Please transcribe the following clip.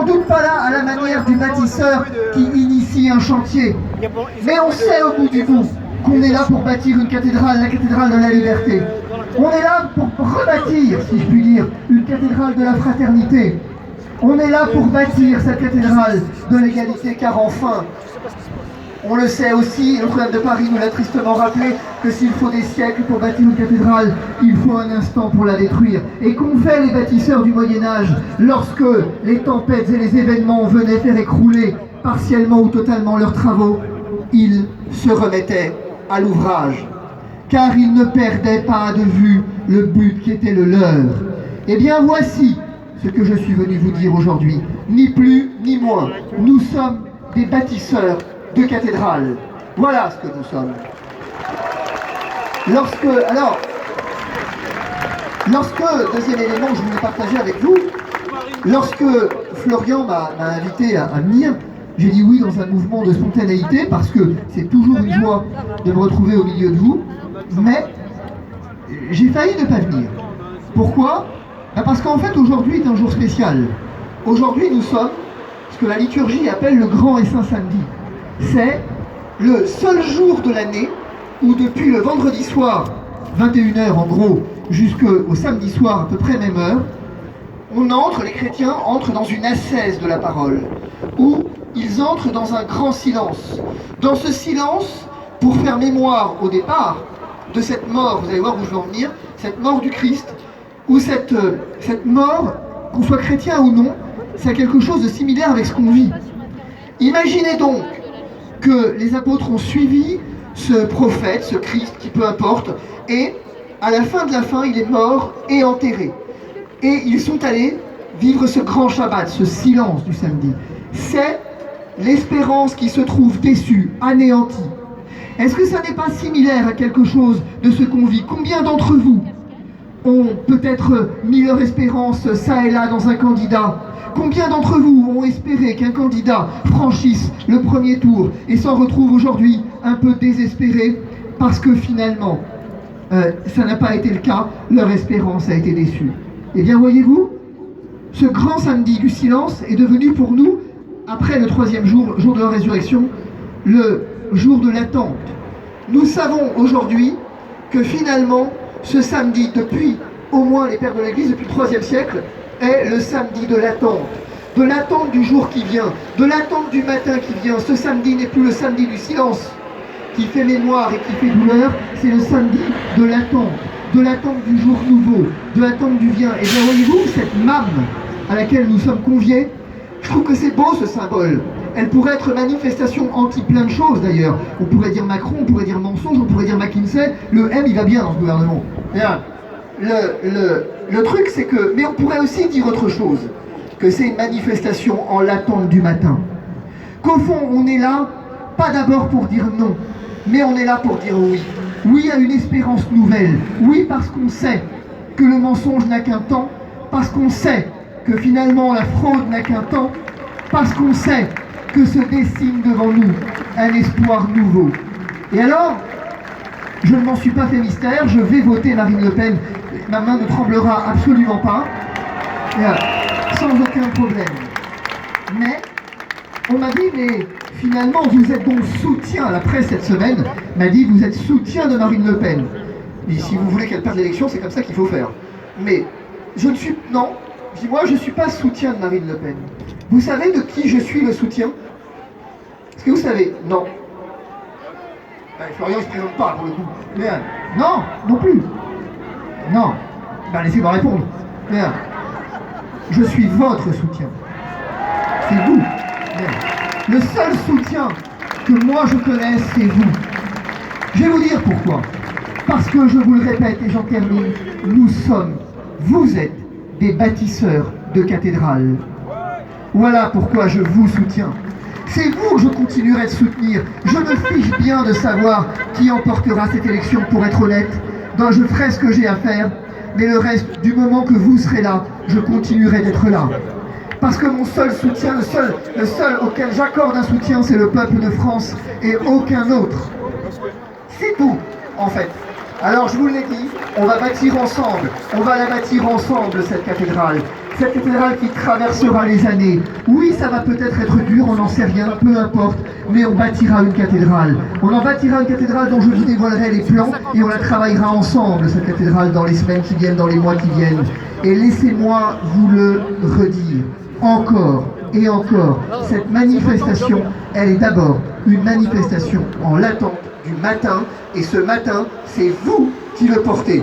sans doute pas là à la manière du bâtisseur qui initie un chantier. Mais on sait au bout du bout qu'on est là pour bâtir une cathédrale, la cathédrale de la liberté. On est là pour rebâtir, si je puis dire, une cathédrale de la fraternité. On est là pour bâtir cette cathédrale de l'égalité, car enfin, on le sait aussi, Notre-Dame de Paris nous l'a tristement rappelé, que s'il faut des siècles pour bâtir une cathédrale, il faut un instant pour la détruire. Et qu'ont fait les bâtisseurs du Moyen-Âge lorsque les tempêtes et les événements venaient faire écrouler partiellement ou totalement leurs travaux? Ils se remettaient à l'ouvrage, car ils ne perdaient pas de vue le but qui était le leur. Eh bien voici ce que je suis venu vous dire aujourd'hui, ni plus ni moins. Nous sommes des bâtisseurs de cathédrales. Voilà ce que nous sommes. Deuxième élément que je voulais partager avec vous, lorsque Florian m'a invité à venir, j'ai dit oui dans un mouvement de spontanéité, parce que c'est toujours une joie de me retrouver au milieu de vous, mais j'ai failli ne pas venir. Pourquoi ? Parce qu'en fait aujourd'hui est un jour spécial. Aujourd'hui nous sommes ce que la liturgie appelle le Grand et Saint Samedi. C'est le seul jour de l'année où depuis le vendredi soir, 21h en gros, jusqu'au samedi soir à peu près même heure, les chrétiens entrent dans une ascèse de la parole, où ils entrent dans un grand silence. Dans ce silence, pour faire mémoire au départ de cette mort, vous allez voir où je veux en venir, cette mort du Christ, où cette mort, qu'on soit chrétien ou non, c'est quelque chose de similaire avec ce qu'on vit. Imaginez donc que les apôtres ont suivi ce prophète, ce Christ, qui peu importe, et à la fin de la fin, il est mort et enterré. Et ils sont allés vivre ce grand Shabbat, ce silence du samedi. C'est l'espérance qui se trouve déçue, anéantie. Est-ce que ça n'est pas similaire à quelque chose de ce qu'on vit? Combien d'entre vous ont peut-être mis leur espérance ça et là dans un candidat? Combien d'entre vous ont espéré qu'un candidat franchisse le premier tour et s'en retrouve aujourd'hui un peu désespéré parce que finalement, ça n'a pas été le cas, leur espérance a été déçue? Eh bien voyez-vous, ce grand samedi du silence est devenu pour nous, après le troisième jour, jour de la résurrection, le jour de l'attente. Nous savons aujourd'hui que finalement, ce samedi, depuis au moins les pères de l'Église, depuis le IIIe siècle, est le samedi de l'attente du jour qui vient, de l'attente du matin qui vient. Ce samedi n'est plus le samedi du silence qui fait mémoire et qui fait douleur, c'est le samedi de l'attente du jour nouveau, de l'attente du bien. Et bien voyez-vous, cette mâme à laquelle nous sommes conviés, je trouve que c'est beau ce symbole. Elle pourrait être manifestation anti plein de choses d'ailleurs. On pourrait dire Macron, on pourrait dire mensonge, on pourrait dire McKinsey. Le M il va bien dans ce gouvernement. Bien. Le truc c'est que, mais on pourrait aussi dire autre chose, que c'est une manifestation en l'attente du matin. Qu'au fond on est là, pas d'abord pour dire non, mais on est là pour dire oui. Oui à une espérance nouvelle. Oui parce qu'on sait que le mensonge n'a qu'un temps, parce qu'on sait que finalement la fraude n'a qu'un temps, parce qu'on sait que se dessine devant nous un espoir nouveau. Et alors, je ne m'en suis pas fait mystère, je vais voter Marine Le Pen. Ma main ne tremblera absolument pas, sans aucun problème. Mais, on m'a dit, mais finalement, vous êtes donc soutien, la presse cette semaine m'a dit, vous êtes soutien de Marine Le Pen. Et si vous voulez qu'elle perde l'élection, c'est comme ça qu'il faut faire. Mais, non, je dis, moi, je ne suis pas soutien de Marine Le Pen. Vous savez de qui je suis le soutien? Est-ce que vous savez? Non. Florian ne se présente pas pour le coup. Non, non plus. Non. Laissez-moi répondre. Je suis votre soutien. C'est vous. Le seul soutien que moi je connaisse, c'est vous. Je vais vous dire pourquoi. Parce que, je vous le répète et j'en termine, vous êtes des bâtisseurs de cathédrales. Voilà pourquoi je vous soutiens. C'est vous que je continuerai de soutenir. Je me fiche bien de savoir qui emportera cette élection, pour être honnête. Je ferai ce que j'ai à faire, mais le reste, du moment que vous serez là, je continuerai d'être là. Parce que mon seul soutien, le seul auquel j'accorde un soutien, c'est le peuple de France et aucun autre. C'est tout, en fait. Alors je vous l'ai dit, on va bâtir ensemble, on va la bâtir ensemble, cette cathédrale. cette cathédrale qui traversera les années. Oui, ça va peut-être être dur, on n'en sait rien, peu importe, mais on bâtira une cathédrale. On en bâtira une cathédrale dont je vous dévoilerai les plans et on la travaillera ensemble, cette cathédrale, dans les semaines qui viennent, dans les mois qui viennent. Et laissez-moi vous le redire, encore et encore, cette manifestation, elle est d'abord une manifestation en l'attente du matin, et ce matin, c'est vous qui le portez.